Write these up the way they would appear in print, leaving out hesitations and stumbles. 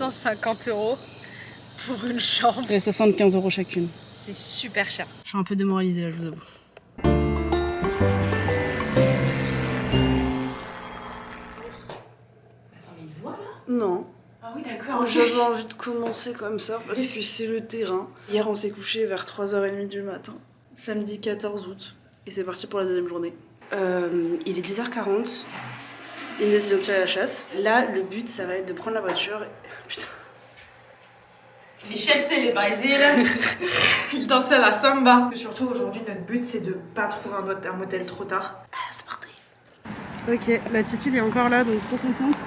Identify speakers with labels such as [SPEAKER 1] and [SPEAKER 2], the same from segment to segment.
[SPEAKER 1] 150 € pour une chambre.
[SPEAKER 2] C'est 75 € chacune.
[SPEAKER 1] C'est super cher.
[SPEAKER 2] Je suis un peu démoralisée là, je vous avoue.
[SPEAKER 1] Attends, mais il voit là?
[SPEAKER 2] Non.
[SPEAKER 1] Ah oui, d'accord.
[SPEAKER 2] J'avais envie de commencer comme ça parce que c'est le terrain. Hier, on s'est couché vers 3h30 du matin, samedi 14 août. Et c'est parti pour la deuxième journée. Il est 10h40. Inès vient de tirer la chasse. Là, le but, ça va être de prendre la voiture. Putain.
[SPEAKER 1] Michel, c'est les Brésil. Il dansait la samba. Surtout aujourd'hui, notre but, c'est de pas trouver un motel trop tard.
[SPEAKER 2] Ah, c'est parti. Ok, la Titi est encore là, donc trop contente.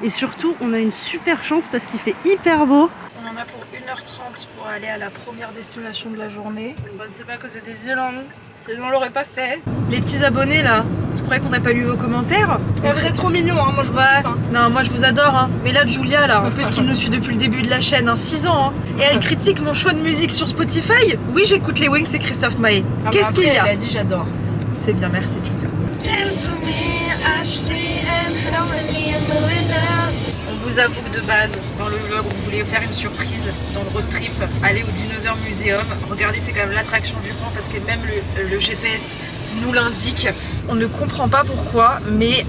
[SPEAKER 2] Et surtout, on a une super chance parce qu'il fait hyper beau.
[SPEAKER 1] On en a pour 1h30 pour aller à la première destination de la journée. Bah, c'est pas à cause des îles, sinon on l'aurait pas fait. Les petits abonnés là, vous croyez qu'on n'a pas lu vos commentaires?
[SPEAKER 2] Vous êtes trop mignons, hein, moi je vous kiffe. Hein.
[SPEAKER 1] Non, moi je vous adore. Hein. Mais là, Julia, là, en plus qui nous suit depuis le début de la chaîne, 6 ans. Hein. Et elle critique mon choix de musique sur Spotify. Oui, j'écoute les Wings et Christophe Maé. Qu'est-ce qu'il y a?
[SPEAKER 2] Elle a dit j'adore.
[SPEAKER 1] C'est bien, merci Julia. On vous avoue que de base, dans le vlog, on voulait faire une surprise dans le road trip, aller au Dinosaur Museum. Regardez, c'est quand même l'attraction du coin parce que même le GPS nous l'indique. On ne comprend pas pourquoi, mais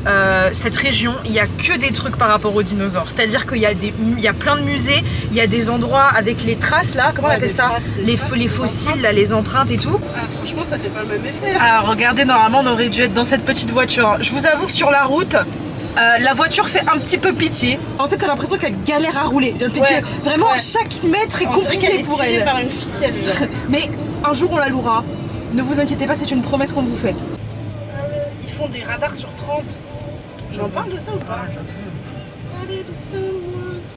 [SPEAKER 1] cette région, il n'y a que des trucs par rapport aux dinosaures. C'est-à-dire qu'il y a plein de musées, il y a des endroits avec les traces là, comment on appelle ça? Les fossiles, là, les empreintes et tout.
[SPEAKER 2] Ah, franchement, ça fait pas le même effet.
[SPEAKER 1] Ah, regardez, normalement, on aurait dû être dans cette petite voiture. Je vous avoue que sur la route, la voiture fait un petit peu pitié. En fait, t'as l'impression qu'elle galère à rouler. Que vraiment, chaque mètre est compliqué pour elle.
[SPEAKER 2] Par une ficelle.
[SPEAKER 1] Mais un jour, on la louera. Ne vous inquiétez pas, c'est une promesse qu'on vous fait.
[SPEAKER 2] Ils font des radars sur 30. J'en parle de ça ou pas?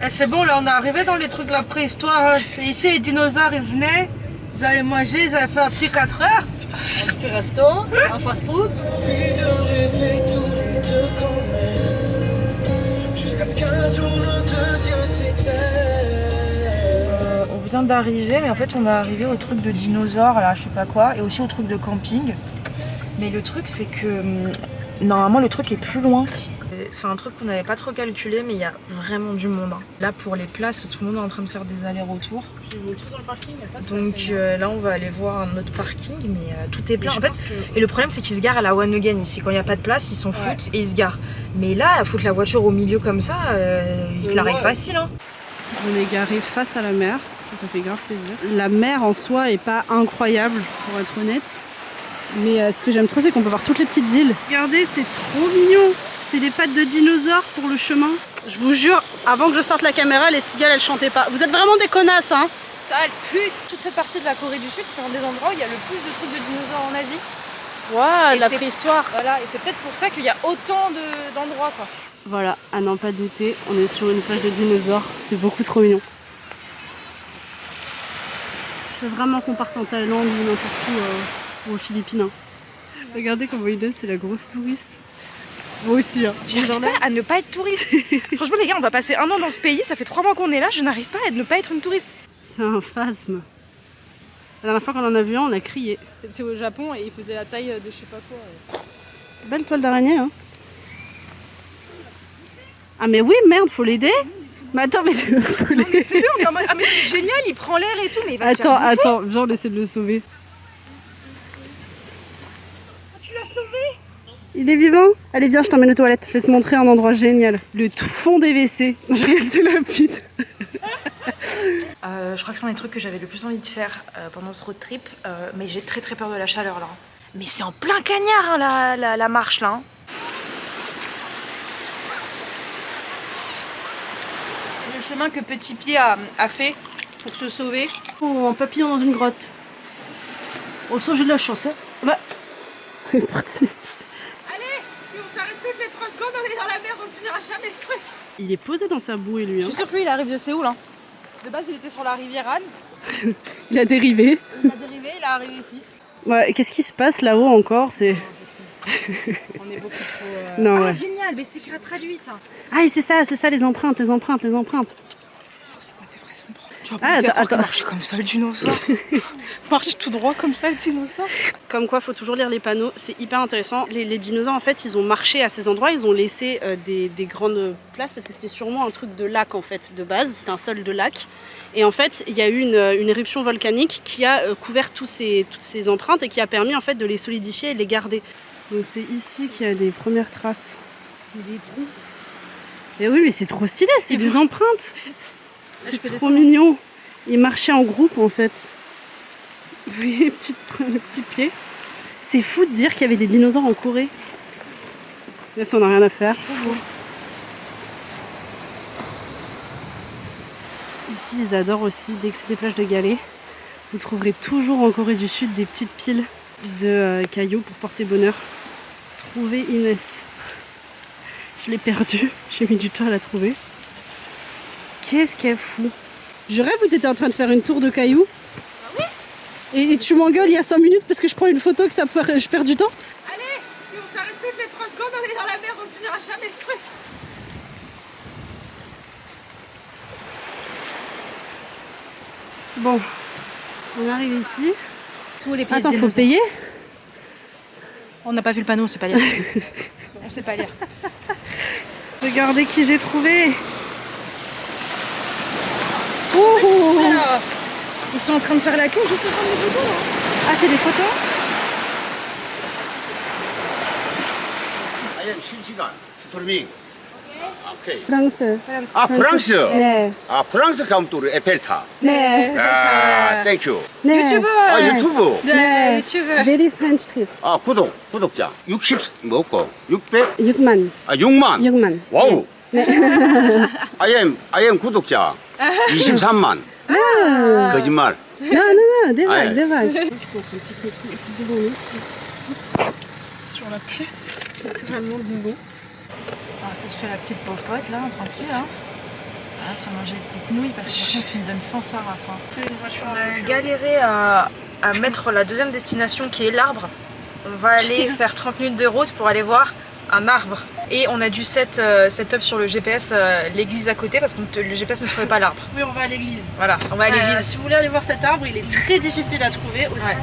[SPEAKER 1] C'est bon, là, on est arrivé dans les trucs de la préhistoire. Ici, les dinosaures, ils venaient, ils allaient manger, ils avaient fait un petit 4 heures.
[SPEAKER 2] Un petit resto, un fast-food.
[SPEAKER 1] On vient d'arriver, mais en fait on est arrivé au truc de dinosaures, là, je sais pas quoi, et aussi au truc de camping. Mais le truc c'est que normalement le truc est plus loin. C'est un truc qu'on n'avait pas trop calculé, mais il y a vraiment du monde. Hein. Là pour les places, tout le monde est en train de faire des allers-retours.
[SPEAKER 2] Ils vont tous dans le parking, il y a pas de
[SPEAKER 1] Donc
[SPEAKER 2] place,
[SPEAKER 1] là on va aller voir un autre parking, mais tout est plein. En fait, et le problème c'est qu'ils se garent à la one again ici. Quand il n'y a pas de place, ils s'en foutent et ils se garent. Mais là, foutre la voiture au milieu comme ça, ils te l'arrivent facile. Hein.
[SPEAKER 2] On est garé face à la mer, ça fait grave plaisir. La mer en soi est pas incroyable pour être honnête. Mais ce que j'aime trop c'est qu'on peut voir toutes les petites îles. Regardez, c'est trop mignon. C'est des pattes de dinosaures pour le chemin. Je vous jure, avant que je sorte la caméra, les cigales elles chantaient pas. Vous êtes vraiment des connasses, hein.
[SPEAKER 1] Ça, elle pue. Toute cette partie de la Corée du Sud, c'est un des endroits où il y a le plus de trucs de dinosaures en Asie.
[SPEAKER 2] Waouh,
[SPEAKER 1] Et
[SPEAKER 2] la
[SPEAKER 1] c'est-
[SPEAKER 2] préhistoire.
[SPEAKER 1] Voilà, et c'est peut-être pour ça qu'il y a autant d'endroits, quoi.
[SPEAKER 2] Voilà, à n'en pas douter, on est sur une plage de dinosaures. C'est beaucoup trop mignon. Je veux vraiment qu'on parte en Thaïlande ou n'importe où, ou aux Philippines. Hein. Regardez comment Inès, c'est la grosse touriste. Moi aussi, hein.
[SPEAKER 1] J'arrive pas à ne pas être touriste. Franchement, les gars, on va passer 1 an dans ce pays. Ça fait 3 mois qu'on est là. Je n'arrive pas à ne pas être une touriste.
[SPEAKER 2] C'est un phasme. La dernière fois qu'on en a vu un, on a crié.
[SPEAKER 3] C'était au Japon et il faisait la taille de je sais pas quoi.
[SPEAKER 2] Belle toile d'araignée, hein. Ah mais oui, merde, faut l'aider. Mais attends, mais faut l'aider.
[SPEAKER 1] T'es on est en mode, ah mais c'est génial, il prend l'air et tout, mais il va se faire bouffer.
[SPEAKER 2] Attends, viens, on essaie de le sauver.
[SPEAKER 1] Tu l'as sauvé.
[SPEAKER 2] Il est vivant? Allez, viens, je t'emmène aux toilettes. Je vais te montrer un endroit génial. Le fond des WC. Je regarde, c'est lapide.
[SPEAKER 1] Je crois que c'est un des trucs que j'avais le plus envie de faire pendant ce road trip, mais j'ai très peur de la chaleur là. Mais c'est en plein cagnard hein, la marche là. Hein. Le chemin que Petit Pied a fait pour se sauver.
[SPEAKER 2] Oh, un papillon dans une grotte. Oh, ça, j'ai de la chance, hein. Bah, il est parti.
[SPEAKER 1] Allez, si on s'arrête toutes les 3 secondes, on est dans la mer, on finira jamais ce truc.
[SPEAKER 2] Il est posé dans sa bouée, lui.
[SPEAKER 3] Je
[SPEAKER 2] Hein.
[SPEAKER 3] suis sûre que lui il arrive de Séoul. Hein. De base il était sur la rivière Han.
[SPEAKER 2] Il a dérivé.
[SPEAKER 3] Il a dérivé, il est arrivé ici.
[SPEAKER 2] Ouais, qu'est-ce qui se passe là-haut encore? C'est...
[SPEAKER 3] On est beaucoup trop.
[SPEAKER 2] Non,
[SPEAKER 1] Ah
[SPEAKER 2] ouais.
[SPEAKER 1] génial, mais c'est traduit ça.
[SPEAKER 2] Ah, et c'est ça, les empreintes.
[SPEAKER 1] C'est quoi tes vrais
[SPEAKER 3] Tu vas pas me faire croire qu'il marche comme ça le dinosaure. Marche tout droit comme ça le dinosaure.
[SPEAKER 2] Comme quoi, faut toujours lire les panneaux, c'est hyper intéressant. Les dinosaures, en fait, ils ont marché à ces endroits, ils ont laissé des grandes places parce que c'était sûrement un truc de lac en fait, de base, c'était un sol de lac. Et en fait, il y a eu une éruption volcanique qui a couvert toutes ces empreintes et qui a permis en fait de les solidifier et de les garder. Donc c'est ici qu'il y a des premières traces. C'est des trous. Et oui, mais c'est trop stylé, c'est des empreintes. C'est trop mignon. Ils marchaient en groupe en fait. Vous voyez les petits pieds. C'est fou de dire qu'il y avait des dinosaures en Corée. Là, ça, on n'a rien à faire. Ici, ils adorent aussi, dès que c'est des plages de galets, vous trouverez toujours en Corée du Sud des petites piles de cailloux pour porter bonheur. Trouver Inès. Je l'ai perdue, j'ai mis du temps à la trouver. Qu'est-ce qu'elle fout? Je rêve où tu étais en train de faire une tour de cailloux.
[SPEAKER 3] Ah oui?
[SPEAKER 2] Et tu m'engueules il y a 5 minutes parce que je prends une photo que je perds du temps.
[SPEAKER 3] Allez, si on s'arrête toutes les 3 secondes, on est dans la mer, on finira jamais ce truc.
[SPEAKER 2] Bon, on arrive ici.
[SPEAKER 3] Tous les
[SPEAKER 2] Attends, faut payer?
[SPEAKER 3] On n'a pas vu le panneau, on sait pas lire. On sait pas lire.
[SPEAKER 2] Regardez qui j'ai trouvé. Oh,
[SPEAKER 3] Ils sont en train de faire la queue juste pour prendre des photos là.
[SPEAKER 2] ah, c'est des photos?
[SPEAKER 4] I am 실시간 스트리밍. 오케이.
[SPEAKER 2] 프랑스.
[SPEAKER 4] 아 프랑스.
[SPEAKER 2] 네.
[SPEAKER 4] 아 프랑스 가면 또 우리 에펠탑.
[SPEAKER 2] 네.
[SPEAKER 4] 아 땡큐.
[SPEAKER 2] 네.
[SPEAKER 4] 아 유튜브.
[SPEAKER 2] 네.
[SPEAKER 3] 유튜브.
[SPEAKER 2] Very French trip.
[SPEAKER 4] 아 구독자 60 먹고 600.
[SPEAKER 2] 6만.
[SPEAKER 4] 아 6만.
[SPEAKER 2] 6만.
[SPEAKER 4] 와우. I am 구독자 23만. 거짓말.
[SPEAKER 2] Non, non, non, des
[SPEAKER 4] Ah,
[SPEAKER 2] vagues,
[SPEAKER 4] ouais.
[SPEAKER 2] des vagues. Ils sont en train de pique-niquer ici devant nous.
[SPEAKER 3] Sur la place.
[SPEAKER 2] Littéralement de l'eau.
[SPEAKER 3] Ah, ça se fait la petite popote là, tranquille. Hein. Ah, ça va manger des petites nouilles parce que par contre, ça me donne faim sa race. Hein.
[SPEAKER 1] On a galéré à mettre la deuxième destination qui est l'arbre. On va aller faire 30 minutes de route pour aller voir un arbre. Et on a dû set up sur le GPS l'église à côté parce que le GPS ne trouvait pas l'arbre.
[SPEAKER 2] Oui, on va à l'église.
[SPEAKER 1] Voilà, on va à l'église.
[SPEAKER 2] Si vous voulez aller voir cet arbre, il est très difficile à trouver aussi.
[SPEAKER 1] Ouais.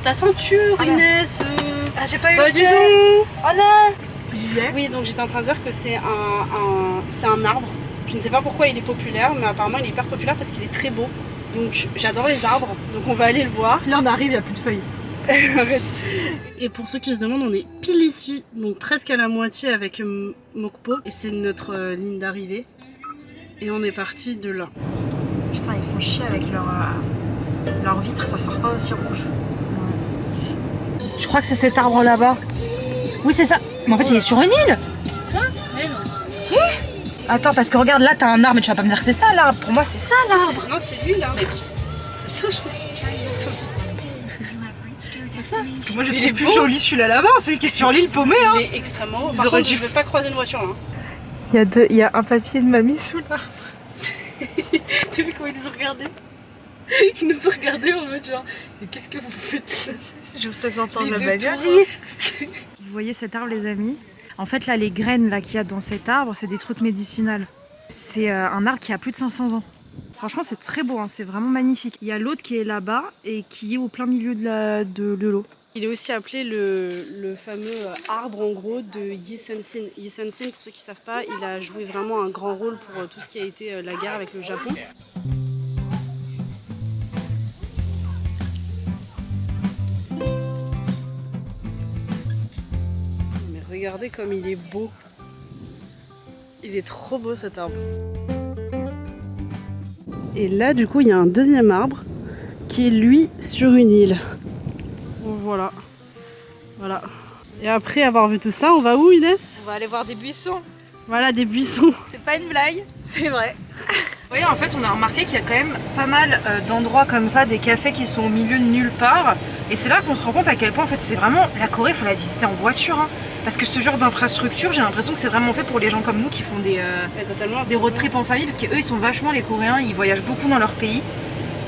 [SPEAKER 2] Ta ceinture,
[SPEAKER 1] Ah non.
[SPEAKER 2] Inès.
[SPEAKER 1] Ah, j'ai pas eu
[SPEAKER 2] Bah,
[SPEAKER 1] le
[SPEAKER 2] dis
[SPEAKER 1] temps.
[SPEAKER 2] donc.
[SPEAKER 1] Oh non.
[SPEAKER 2] Oui, donc j'étais en train de dire que c'est un arbre. Je ne sais pas pourquoi il est populaire, mais apparemment il est hyper populaire parce qu'il est très beau. Donc j'adore les arbres, donc on va aller le voir.
[SPEAKER 3] Là, on arrive, il n'y a plus de feuilles.
[SPEAKER 2] Arrête. Et pour ceux qui se demandent, on est pile ici, donc presque à la moitié avec Mokpo. Et c'est notre ligne d'arrivée. Et on est parti de là.
[SPEAKER 1] Putain, ils font chier avec leur vitre, ça sort pas aussi rouge. Je crois que c'est cet arbre là-bas. Oui, c'est ça. Mais en fait, il est sur une île.
[SPEAKER 2] Mais non.
[SPEAKER 1] Si. Attends, parce que regarde, là, t'as un arbre, mais tu vas pas me dire que c'est ça l'arbre. Pour moi, c'est ça l'arbre.
[SPEAKER 2] Non, c'est lui là. C'est ça, je crois.
[SPEAKER 3] Parce que moi, j'ai trouvé plus joli celui-là là-bas, celui qui est sur l'île paumé. Hein.
[SPEAKER 2] Il est extrêmement beau.
[SPEAKER 3] Ils
[SPEAKER 2] Par
[SPEAKER 3] auraient
[SPEAKER 2] contre,
[SPEAKER 3] dû
[SPEAKER 2] je vais pas croiser une voiture là.
[SPEAKER 3] Il y a un papier de mamie sous l'arbre.
[SPEAKER 2] T'as vu comment ils nous ont regardés? Ils nous ont regardés en mode genre, mais qu'est-ce que vous faites là?
[SPEAKER 1] J'ose pas sortir
[SPEAKER 2] Les
[SPEAKER 1] de la
[SPEAKER 2] deux
[SPEAKER 1] bagnole.
[SPEAKER 2] touristes.
[SPEAKER 3] Vous voyez cet arbre, les amis? En fait, là, les graines là qu'il y a dans cet arbre, c'est des trucs médicinaux. C'est un arbre qui a plus de 500 ans. Franchement, c'est très beau, hein, c'est vraiment magnifique. Il y a l'autre qui est là-bas et qui est au plein milieu de l'eau.
[SPEAKER 2] Il est aussi appelé le fameux arbre en gros de Yi Sun-sin. Yi Sun-sin, pour ceux qui ne savent pas, il a joué vraiment un grand rôle pour tout ce qui a été la guerre avec le Japon. Mais regardez comme il est beau. Il est trop beau cet arbre. Et là du coup il y a un deuxième arbre qui est lui sur une île. Voilà. Voilà. Et après avoir vu tout ça, on va où Inès?
[SPEAKER 1] On va aller voir des buissons.
[SPEAKER 2] Voilà, des buissons.
[SPEAKER 1] C'est pas une blague, c'est vrai.
[SPEAKER 3] Vous voyez, en fait, on a remarqué qu'il y a quand même pas mal d'endroits comme ça, des cafés qui sont au milieu de nulle part. Et c'est là qu'on se rend compte à quel point, en fait, c'est vraiment... La Corée, il faut la visiter en voiture. Hein. Parce que ce genre d'infrastructure, j'ai l'impression que c'est vraiment fait pour les gens comme nous qui font des road trips en famille. Parce qu'eux, ils sont vachement, les Coréens, ils voyagent beaucoup dans leur pays.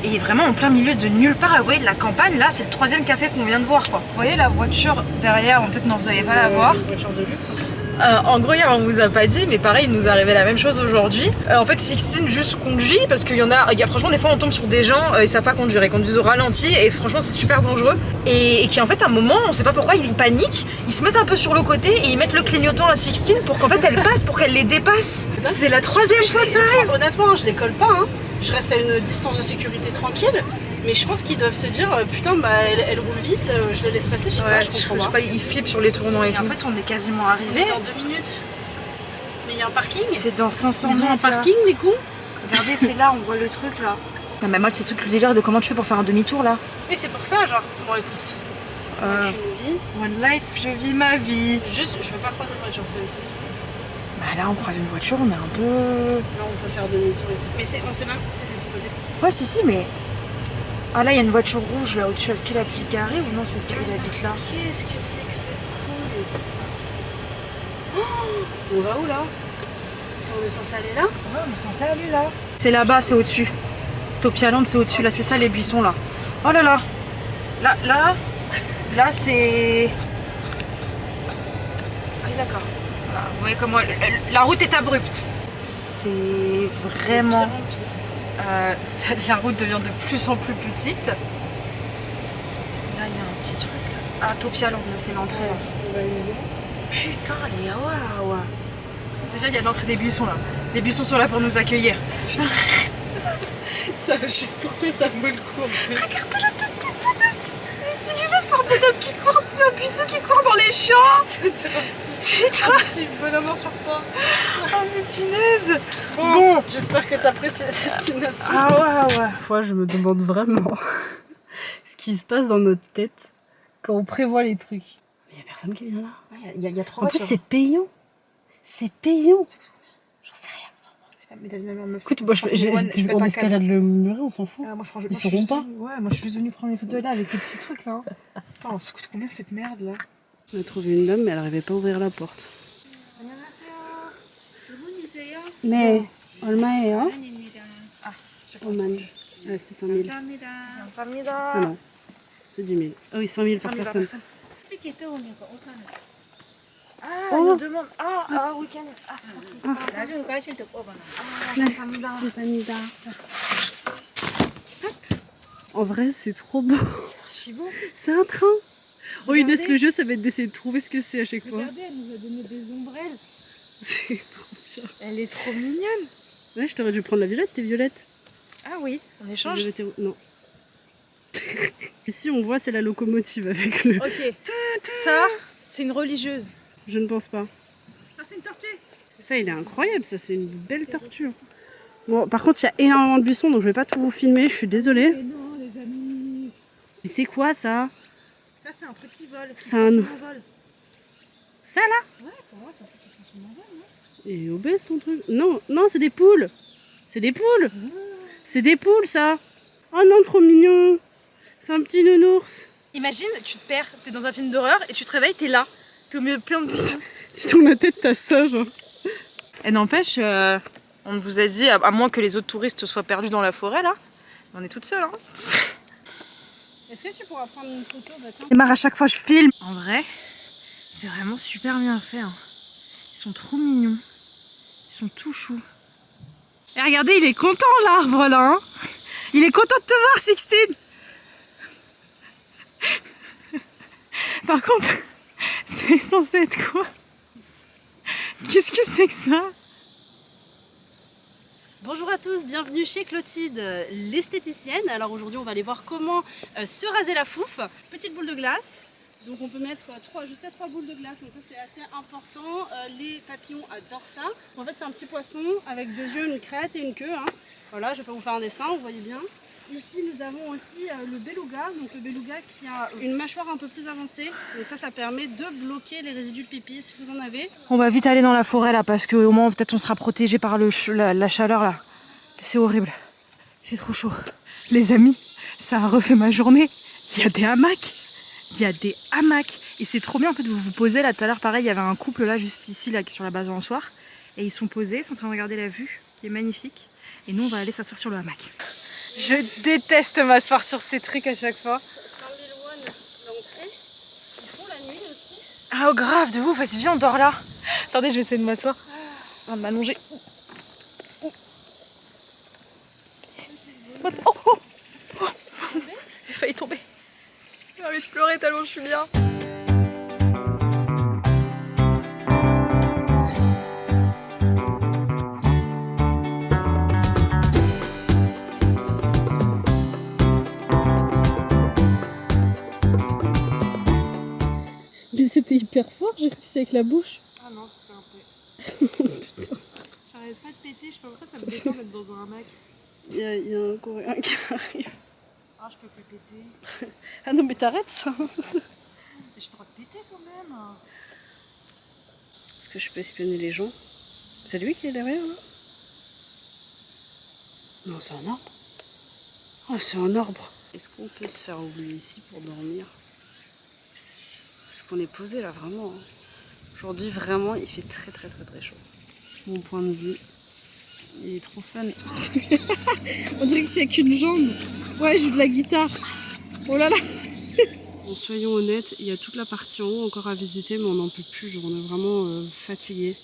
[SPEAKER 3] Et vraiment en plein milieu de nulle part, vous voyez, de la campagne, là, c'est le 3e café qu'on vient de voir, quoi. Vous voyez la voiture derrière, peut-être non, vous n'allez pas la voir.
[SPEAKER 2] Une voiture de luxe.
[SPEAKER 3] En gros, hier, on vous a pas dit, mais pareil, il nous est arrivé la même chose aujourd'hui. En fait, Sixtine juste conduit parce qu'il y en a, franchement, des fois, on tombe sur des gens, ils savent pas conduire, ils conduisent au ralenti et franchement, c'est super dangereux. Et qui, en fait, à un moment, on sait pas pourquoi, ils paniquent, ils se mettent un peu sur le côté et ils mettent le clignotant à Sixtine pour qu'en fait, elle passe, pour qu'elle les dépasse. C'est la 3e fois que ça arrive.
[SPEAKER 2] Honnêtement, je les colle pas, hein. Je reste à une distance de sécurité tranquille. Mais je pense qu'ils doivent se dire, putain, bah elle roule vite, je la laisse passer, je sais pas, je comprends pas.
[SPEAKER 3] Ils flippent sur les tournants et tout. En fait, on est quasiment arrivé.
[SPEAKER 2] Dans 2 minutes. Mais il y a un parking.
[SPEAKER 3] C'est dans 500
[SPEAKER 2] Ils
[SPEAKER 3] mètres.
[SPEAKER 2] ont un parking, les cons.
[SPEAKER 3] Regardez, c'est là, on voit le truc là. Non, mais moi, c'est truc le délire de comment tu fais pour faire un demi-tour là.
[SPEAKER 2] Oui, c'est pour ça, genre. Bon, écoute. Moi, je vis.
[SPEAKER 3] One life, je vis ma vie.
[SPEAKER 2] Juste, je veux pas croiser de voiture, c'est les seuls.
[SPEAKER 3] Bah là, on croise une voiture, on est un peu.
[SPEAKER 2] Là, on peut faire demi-tour ici. Mais on sait même si c'est de ce côté.
[SPEAKER 3] Ouais, si, mais. Ah là, il y a une voiture rouge là au-dessus. Est-ce qu'elle a pu se garer ou non? C'est celle qui habite là.
[SPEAKER 2] Qu'est-ce que c'est que cette couille? On va où là? On est censé aller là?
[SPEAKER 3] Ouais, on est censé aller là. C'est là-bas, c'est au-dessus. Topialand, c'est au-dessus. Là, c'est ça les buissons là. Oh là là. Là, c'est. Ah, d'accord. Voilà, vous voyez comment la route est abrupte. C'est vraiment. La route devient de plus en plus petite. Là, il y a un petit truc là. Ah, Topialand, là, c'est l'entrée. Putain, les waouh. Déjà, il y a l'entrée des buissons là. Les buissons sont là pour nous accueillir. Putain.
[SPEAKER 2] Ça va juste pour ça, ça vaut le coup.
[SPEAKER 3] Regardez la tête du bonhomme. Celui-là, c'est un bonhomme qui court. C'est un buisson qui court dans les champs.
[SPEAKER 2] Un petit bonhomme en surpoids.
[SPEAKER 3] Oh, mais punaise.
[SPEAKER 2] Bon, j'espère que t'apprécies la destination.
[SPEAKER 3] Ah ouais.
[SPEAKER 2] Parfois, je me demande vraiment ce qui se passe dans notre tête quand on prévoit les trucs. Mais il y a personne qui vient là.
[SPEAKER 3] Il y a 3
[SPEAKER 2] En plus, c'est payant. C'est payant.
[SPEAKER 3] J'en sais rien.
[SPEAKER 2] Écoute, moi, on escalade le muret, on s'en fout.
[SPEAKER 3] Moi,
[SPEAKER 2] Ils sauront pas.
[SPEAKER 3] Ouais, moi je suis juste venue prendre les photos là avec les petits trucs là. Attends, ça coûte combien cette merde là?
[SPEAKER 2] On a trouvé une dame, mais elle n'arrivait pas à ouvrir la porte. Mais, 얼마예요? 얼마나? Ah, c'est 5 000. Ah non, c'est 10 000. Ah oui, 5 000 par personne.
[SPEAKER 3] Ah, elle nous demande. Ah, week-end.
[SPEAKER 2] 감사합니다. En vrai, c'est trop beau. C'est un train. Oh, il laisse le jeu, ça va être d'essayer de trouver ce que c'est à chaque fois.
[SPEAKER 3] Regardez, elle nous a donné des ombrelles.
[SPEAKER 2] C'est trop bien.
[SPEAKER 3] Elle est trop mignonne.
[SPEAKER 2] Ouais, je t'aurais dû prendre la violette, t'es violette.
[SPEAKER 3] Ah oui, on échange.
[SPEAKER 2] Non. Ici, on voit, c'est la locomotive avec le.
[SPEAKER 3] Ok. Ça, c'est une religieuse.
[SPEAKER 2] Je ne pense pas.
[SPEAKER 3] Ça, c'est une tortue.
[SPEAKER 2] Ça, il est incroyable, ça, c'est une belle tortue. Bon, par contre, il y a énormément de buissons, donc je vais pas tout vous filmer, je suis désolée.
[SPEAKER 3] Mais non, les amis.
[SPEAKER 2] Mais c'est quoi ça?
[SPEAKER 3] Ça, c'est un truc qui vole.
[SPEAKER 2] C'est un. Ça là?
[SPEAKER 3] Ouais, pour moi, c'est un truc qui transforme en vol, non?
[SPEAKER 2] Il est obèse ton truc. Non, non, c'est des poules. C'est des poules. C'est des poules, ça. Oh non, trop mignon. C'est un petit nounours.
[SPEAKER 3] Imagine, tu te perds, t'es dans un film d'horreur et tu te réveilles, t'es là. T'es au milieu de plein de buissons.
[SPEAKER 2] Tu tournes la tête, t'as ça, genre.
[SPEAKER 3] Et n'empêche, on vous a dit, à moins que les autres touristes soient perdus dans la forêt, là, on est toutes seules. Hein.
[SPEAKER 2] Est-ce que tu pourras prendre une photo?
[SPEAKER 3] Démarre à chaque fois, je filme. En vrai, c'est vraiment super bien fait. Hein. Ils sont trop mignons. Ils sont tout choux. Et regardez, il est content l'arbre là. Hein. Il est content de te voir, Sixtine. Par contre, c'est censé être quoi? Qu'est-ce que c'est que ça?
[SPEAKER 2] Bonjour à tous, bienvenue chez Clotilde, l'esthéticienne. Alors aujourd'hui, on va aller voir comment se raser la fouffe. Petite boule de glace. Donc on peut mettre jusqu'à 3 boules de glace, donc ça c'est assez important. Les papillons adorent ça. En fait c'est un petit poisson avec 2 yeux, une crête et une queue. Hein. Voilà, je vais pas vous faire un dessin, vous voyez bien. Ici nous avons aussi le beluga, donc le beluga qui a une mâchoire un peu plus avancée. Donc ça permet de bloquer les résidus de pipi si vous en avez.
[SPEAKER 3] On va vite aller dans la forêt là parce qu'au moins peut-être on sera protégé par la chaleur là. C'est horrible. Il fait trop chaud. Les amis, ça a refait ma journée. Il y a des hamacs. Il y a des hamacs. Et c'est trop bien en fait, vous vous posez là tout à l'heure, pareil, il y avait un couple là juste ici là qui est sur la base balançoire. Et ils sont posés, ils sont en train de regarder la vue qui est magnifique. Et nous on va aller s'asseoir sur le hamac. Je déteste m'asseoir sur ces trucs à chaque fois.
[SPEAKER 2] 5 000 won l'entrée. Ils font la nuit aussi.
[SPEAKER 3] Ah oh, grave, de ouf, vas-y viens on dort là. Attendez, je vais essayer de m'asseoir. De m'allonger. J'ai failli tomber. J'ai envie de pleurer tellement je suis bien.
[SPEAKER 2] Mais c'était hyper fort, j'ai réussi avec la bouche.
[SPEAKER 3] Ah non, c'était un peu. J'arrête pas de péter, je sais pas pourquoi ça me détend d'être dans un hamac.
[SPEAKER 2] Il y a un coréen qui arrive.
[SPEAKER 3] Ah, je peux plus péter.
[SPEAKER 2] Ah non, mais t'arrêtes ça.
[SPEAKER 3] Mais je dois péter quand même.
[SPEAKER 2] Est-ce que je peux espionner les gens? C'est lui qui est derrière là? Non, c'est un arbre. Oh, c'est un arbre. Est-ce qu'on peut se faire oublier ici pour dormir? Parce qu'on est posé là, vraiment. Aujourd'hui, vraiment, il fait très très très très chaud. Mon point de vue, il est trop fun. On dirait que t'as qu'une jambe. Ouais, je joue de la guitare. Oh là là. Bon, soyons honnêtes, il y a toute la partie en haut encore à visiter, mais on n'en peut plus. Genre, on est vraiment fatigué.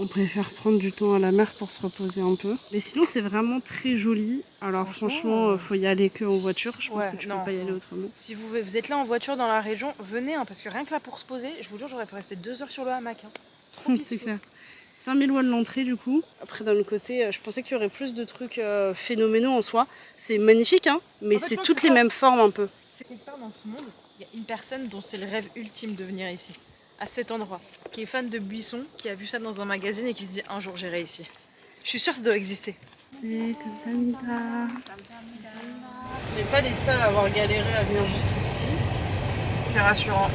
[SPEAKER 2] On préfère prendre du temps à la mer pour se reposer un peu. Mais sinon, c'est vraiment très joli. Alors franchement, faut y aller que en voiture. Je pense que tu peux pas y aller autrement.
[SPEAKER 3] Si vous êtes là en voiture dans la région, venez, hein, parce que rien que là pour se poser, je vous jure, j'aurais pu rester 2 heures sur le hamac. Hein. Trop
[SPEAKER 2] C'est clair. 5000 won l'entrée du coup. Après d'un autre côté, je pensais qu'il y aurait plus de trucs phénoménaux en soi. C'est magnifique, hein, mais
[SPEAKER 3] En fait,
[SPEAKER 2] c'est toutes les mêmes formes un peu.
[SPEAKER 3] C'est quelque part dans ce monde, il y a une personne dont c'est le rêve ultime de venir ici, à cet endroit, qui est fan de buissons, qui a vu ça dans un magazine et qui se dit un jour j'irai ici. Je suis sûre que ça doit exister.
[SPEAKER 2] On n'est pas les seuls à avoir galéré à venir jusqu'ici.
[SPEAKER 3] C'est rassurant.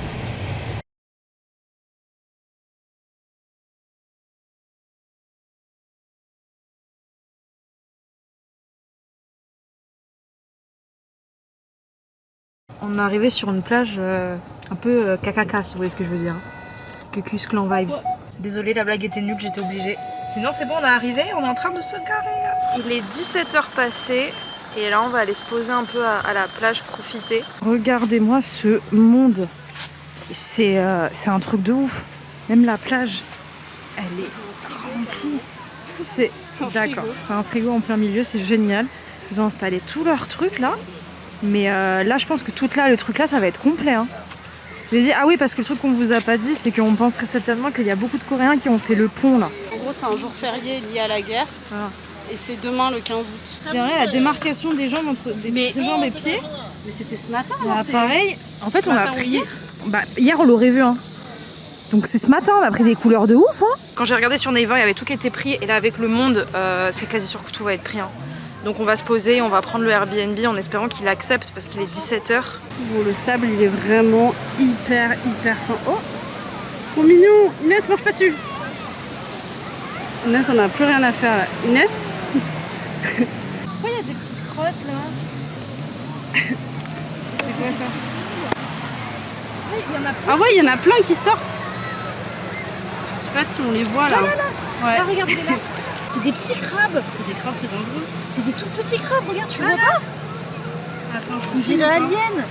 [SPEAKER 3] On est arrivé sur une plage un peu cacaca, si vous voyez ce que je veux dire. Cucus Clan Vibes. Désolée, la blague était nulle, j'étais obligée. Sinon, c'est bon, on est arrivé, on est en train de se garer. Il est 17h passé et là, on va aller se poser un peu à la plage, profiter. Regardez-moi ce monde. C'est un truc de ouf. Même la plage, elle est remplie. C'est d'accord, c'est un frigo en plein milieu, c'est génial. Ils ont installé tous leurs trucs là. Mais là, je pense que le truc là, ça va être complet. Hein. Dit, ah oui, parce que le truc qu'on vous a pas dit, c'est qu'on pense très certainement qu'il y a beaucoup de Coréens qui ont fait le pont là.
[SPEAKER 2] En gros, c'est un jour férié lié à la guerre.
[SPEAKER 3] Voilà.
[SPEAKER 2] Et c'est demain le 15 août.
[SPEAKER 3] C'est vrai, la démarcation des jambes entre des jambes et pieds.
[SPEAKER 2] Mais c'était ce matin.
[SPEAKER 3] Bah, pareil. En fait, on a pris. Bah, hier, on l'aurait vu. Hein. Donc c'est ce matin, on a pris des couleurs de ouf. Hein. Quand j'ai regardé sur Naver, il y avait tout qui était pris. Et là, avec le monde, c'est quasi sûr que tout va être pris. Hein. Donc on va se poser, on va prendre le Airbnb en espérant qu'il accepte parce qu'il est 17h.
[SPEAKER 2] Bon, le sable, il est vraiment hyper fin. Oh, trop mignon. Inès, marche pas dessus. Inès, on n'a plus rien à faire là. Inès.
[SPEAKER 3] Pourquoi il y a des petites crottes là?
[SPEAKER 2] C'est quoi ça?
[SPEAKER 3] Il y en a plein.
[SPEAKER 2] Ah ouais, il y en a plein qui sortent. Je sais pas si on les voit là.
[SPEAKER 3] Là.
[SPEAKER 2] Ouais.
[SPEAKER 3] Là, regardez là. C'est des petits crabes.
[SPEAKER 2] C'est des crabes, c'est dangereux.
[SPEAKER 3] C'est des tout petits crabes, regarde, tu vois pas?
[SPEAKER 2] Attends,
[SPEAKER 3] On dirait Alien.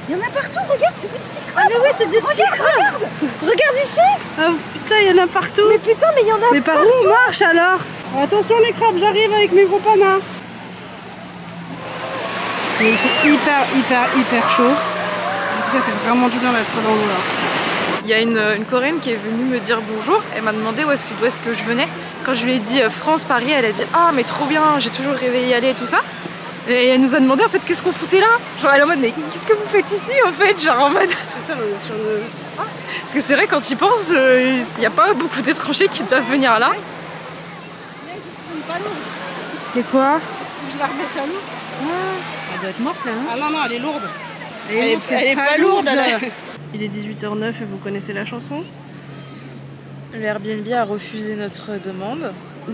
[SPEAKER 3] Il y en a partout, regarde, c'est des petits crabes.
[SPEAKER 2] Ah mais oui, c'est des petits crabes.
[SPEAKER 3] Regarde ici.
[SPEAKER 2] Ah putain, il y en a partout.
[SPEAKER 3] Mais putain, mais il y en a.
[SPEAKER 2] Mais par où on marche alors? Attention les crabes, j'arrive avec mes gros panards. Mais il fait hyper chaud. Du coup, ça fait vraiment du bien d'être dans l'eau là.
[SPEAKER 3] Il y a une Coréenne qui est venue me dire bonjour. Elle m'a demandé où est-ce que je venais. Quand je lui ai dit France, Paris, elle a dit ah mais trop bien, j'ai toujours rêvé y aller et tout ça. Et elle nous a demandé en fait qu'est-ce qu'on foutait là. Genre elle est en mode mais qu'est-ce que vous faites ici en fait. Genre en mode.
[SPEAKER 2] Putain, on est sur le...
[SPEAKER 3] Parce que c'est vrai quand tu y penses, il n'y a pas beaucoup d'étrangers qui doivent venir là. C'est quoi?
[SPEAKER 2] Je la remette à l'eau.
[SPEAKER 3] Elle doit être morte là, non?
[SPEAKER 2] Ah non, elle est lourde.
[SPEAKER 3] Elle
[SPEAKER 2] est pas lourde. Il est 18h09 et vous connaissez la chanson.
[SPEAKER 3] Le Airbnb a refusé notre demande.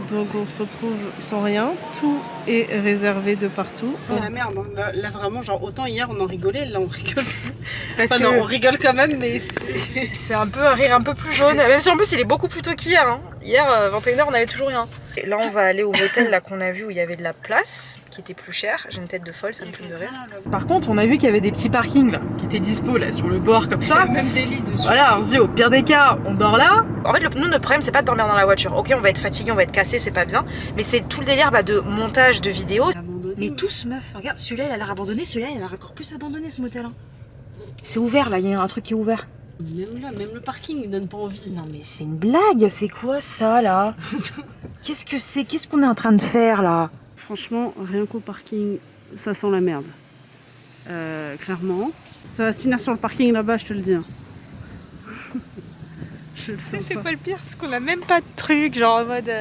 [SPEAKER 2] Donc on se retrouve sans rien. Tout est réservé de partout. C'est la merde. Hein. Là vraiment, genre autant hier on en rigolait, là on rigole.
[SPEAKER 3] Parce
[SPEAKER 2] non, on rigole quand même, mais
[SPEAKER 3] c'est un peu un rire un peu plus jaune. Même si en plus il est beaucoup plus tôt qu'hier. Hein. Hier, 21h, on avait toujours rien. Et là, on va aller au motel là qu'on a vu où il y avait de la place, qui était plus cher. J'ai une tête de folle, ça me fait de rire. Par contre, on a vu qu'il y avait des petits parkings là, qui étaient dispo là sur le bord comme ça.
[SPEAKER 1] Même des lits dessus.
[SPEAKER 3] Voilà, on se dit au pire des cas, on dort là. En fait, nous, notre problème, c'est pas de dormir dans la voiture. Ok, on va être fatigué, on va être cassé, c'est pas bien. Mais c'est tout le délire de montage de vidéos. Mais tous, meuf, regarde, celui-là, il a l'air abandonné, celui-là, il a l'air encore plus abandonné ce motel. Hein. C'est ouvert là, il y a un truc qui est ouvert.
[SPEAKER 2] Même là, même le parking il donne pas envie.
[SPEAKER 3] Non mais c'est une blague, c'est quoi ça là? Qu'est-ce que c'est? Qu'est-ce qu'on est en train de faire là?
[SPEAKER 2] Franchement, rien qu'au parking, ça sent la merde. Clairement. Ça va se finir sur le parking là-bas, je te le dis. Hein. Je le sens
[SPEAKER 3] C'est pas le pire, c'est qu'on a même pas de trucs, genre en mode...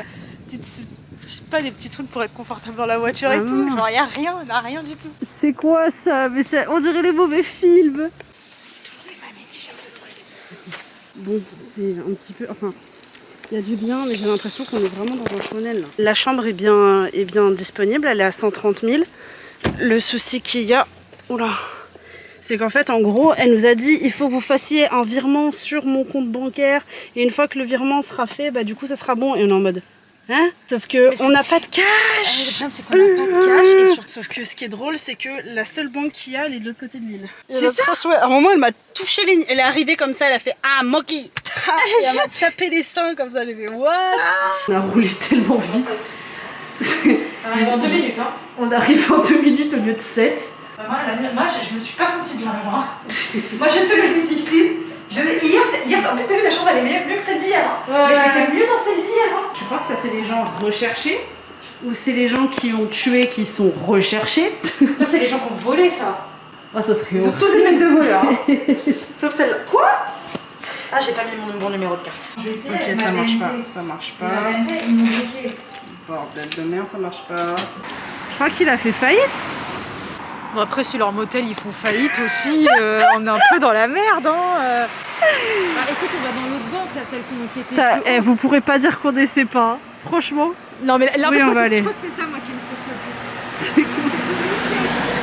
[SPEAKER 3] je sais pas, des petits trucs pour être confortable dans la voiture et tout. Genre y a rien, on a rien du tout.
[SPEAKER 2] C'est quoi ça? Mais ça, on dirait les mauvais films. Bon, c'est un petit peu... Enfin, il y a du bien, mais j'ai l'impression qu'on est vraiment dans un chonel. Là. La chambre est bien disponible, elle est à 130 000. Le souci qu'il y a... Oula, c'est qu'en fait, en gros, elle nous a dit il faut que vous fassiez un virement sur mon compte bancaire. Et une fois que le virement sera fait, bah du coup, ça sera bon. Et on est en mode... Hein? Sauf que on n'a pas de cash.
[SPEAKER 3] Le problème c'est qu'on n'a pas de cash. Et
[SPEAKER 2] Sauf que ce qui est drôle, c'est que la seule banque qu'il y a, elle est de l'autre côté de l'île.
[SPEAKER 3] C'est ça.
[SPEAKER 2] À un moment, elle m'a touché les... Elle est arrivée comme ça, elle a fait ah monkey. Et elle m'a tapé les seins comme ça. Elle a fait what? On a roulé tellement vite.
[SPEAKER 3] On arrive en 2 minutes. Hein.
[SPEAKER 2] On arrive en 2 minutes au lieu de 7.
[SPEAKER 3] Moi, je me suis pas sentie bien là. Moi, je te le dis, Sixtine. Hier, en plus, t'as vu, la chambre elle est mieux que celle d'hier. Hein. Mais j'étais mieux dans celle d'hier. Hein.
[SPEAKER 2] Tu crois que ça, c'est les gens recherchés? Ou c'est les gens qui ont tué qui sont recherchés?
[SPEAKER 3] Ça, c'est les gens qui ont volé ça.
[SPEAKER 2] Ah, ça serait
[SPEAKER 3] Ils ont tous des têtes de voleurs. Hein. Sauf celle-là. Quoi? Ah, j'ai pas mis mon bon numéro de carte.
[SPEAKER 2] Ok, ça marche pas. Ça marche pas.
[SPEAKER 3] Ils m'ont bloqué.
[SPEAKER 2] Bordel de merde, ça marche pas. Je crois qu'il a fait faillite.
[SPEAKER 3] Bon, après, si leur motel ils font faillite aussi, on est un peu dans la merde. Hein. Bah, écoute, on va dans l'autre banque, là, celle qui était.
[SPEAKER 2] Vous pourrez pas dire qu'on essaie pas, franchement.
[SPEAKER 3] Non, mais là,
[SPEAKER 2] oui,
[SPEAKER 3] en
[SPEAKER 2] on
[SPEAKER 3] fait,
[SPEAKER 2] va aller.
[SPEAKER 3] je crois que c'est ça, moi, qui me frustre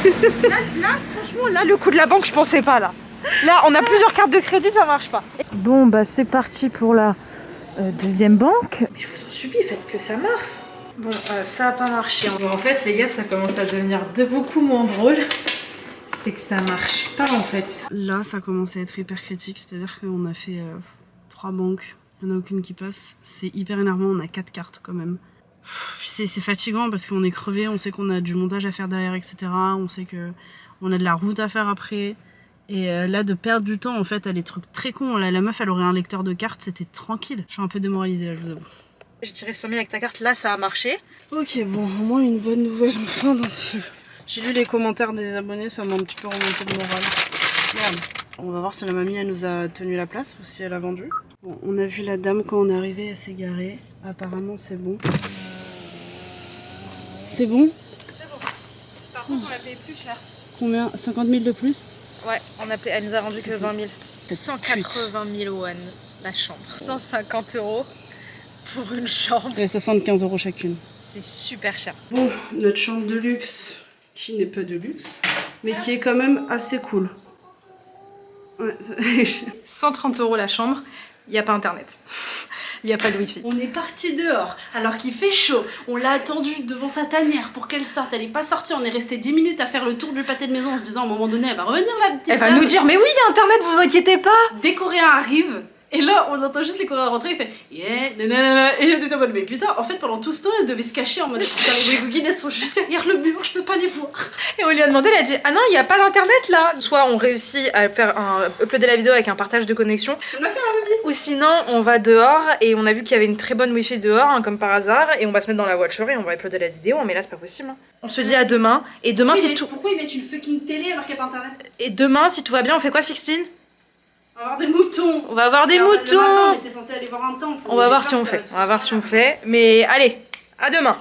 [SPEAKER 3] le plus. là, franchement, là, le coup de la banque, je pensais pas, là. Là, on a plusieurs cartes de crédit, ça marche pas. Bon, bah, c'est parti pour la deuxième banque. Mais je vous en supplie, faites que ça marche. Bon, ça a pas marché. Bon, en fait, les gars, ça commence à devenir de beaucoup moins drôle. C'est que ça marche pas, en fait.
[SPEAKER 2] Là, ça commence à être hyper critique, c'est-à-dire qu'on a fait 3 banques, il n'y en a aucune qui passe. C'est hyper énervant, on a 4 cartes quand même. C'est fatigant parce qu'on est crevé, on sait qu'on a du montage à faire derrière, etc. On sait qu'on a de la route à faire après. Et là, de perdre du temps, en fait, à des trucs très cons. Là, la meuf, elle aurait un lecteur de cartes, c'était tranquille. Je suis un peu démoralisée, là, je vous avoue.
[SPEAKER 3] J'ai tiré 100 000 avec ta carte, là, ça a marché.
[SPEAKER 2] Ok, bon, au moins une bonne nouvelle enfin là-dessus. J'ai lu les commentaires des abonnés, ça m'a un petit peu remonté le moral. Merde. On va voir si la mamie, elle nous a tenu la place ou si elle a vendu. Bon, on a vu la dame quand on est arrivé, elle s'est garée. Apparemment, c'est bon. C'est bon?
[SPEAKER 3] C'est bon. Par contre, on l'a payé plus cher.
[SPEAKER 2] Combien? 50 000 de plus?
[SPEAKER 3] Ouais, elle nous a rendu que 20 000.
[SPEAKER 1] 180 000 won la chambre. 150 € pour une chambre.
[SPEAKER 2] C'est 75 € chacune.
[SPEAKER 1] C'est super cher.
[SPEAKER 2] Bon, notre chambre de luxe, qui n'est pas de luxe, mais qui est quand même assez cool. Ouais,
[SPEAKER 3] 130 € la chambre, il n'y a pas internet. Il n'y a pas de wifi.
[SPEAKER 2] On est parti dehors alors qu'il fait chaud. On l'a attendue devant sa tanière pour qu'elle sorte. Elle n'est pas sortie. On est resté 10 minutes à faire le tour du pâté de maison en se disant à un moment donné elle va revenir la petite
[SPEAKER 3] Elle va
[SPEAKER 2] dame.
[SPEAKER 3] nous dire mais oui il y a internet, vous inquiétez pas.
[SPEAKER 2] Des Coréens arrivent. Et là, on entend juste les Coréens rentrer, il fait yeah, nanana. Et j'étais en mode, mais putain, en fait, pendant tout ce temps, elle devait se cacher en mode, putain, les Guinness sont juste derrière le mur, je peux pas les voir.
[SPEAKER 3] Et on lui a demandé, elle a dit, ah non, il n'y a pas d'internet là. Soit on réussit à faire uploader la vidéo avec un partage de connexion,
[SPEAKER 2] On l'a fait un bébé.
[SPEAKER 3] ou sinon on va dehors et on a vu qu'il y avait une très bonne wifi dehors, hein, comme par hasard, et on va se mettre dans la voiture et on va uploader la vidéo, mais là c'est pas possible. Hein. On se dit à demain, et demain si tout.
[SPEAKER 2] Pourquoi ils mettent une fucking télé alors qu'il n'y a pas internet?
[SPEAKER 3] Et demain, si tout va bien, on fait quoi, Sixtine?
[SPEAKER 2] On va avoir des moutons.
[SPEAKER 3] On va avoir des
[SPEAKER 2] Alors,
[SPEAKER 3] moutons.
[SPEAKER 2] le matin, on était censé aller voir un temple.
[SPEAKER 3] On va voir si on fait. On va voir si on fait. Mais allez, à demain.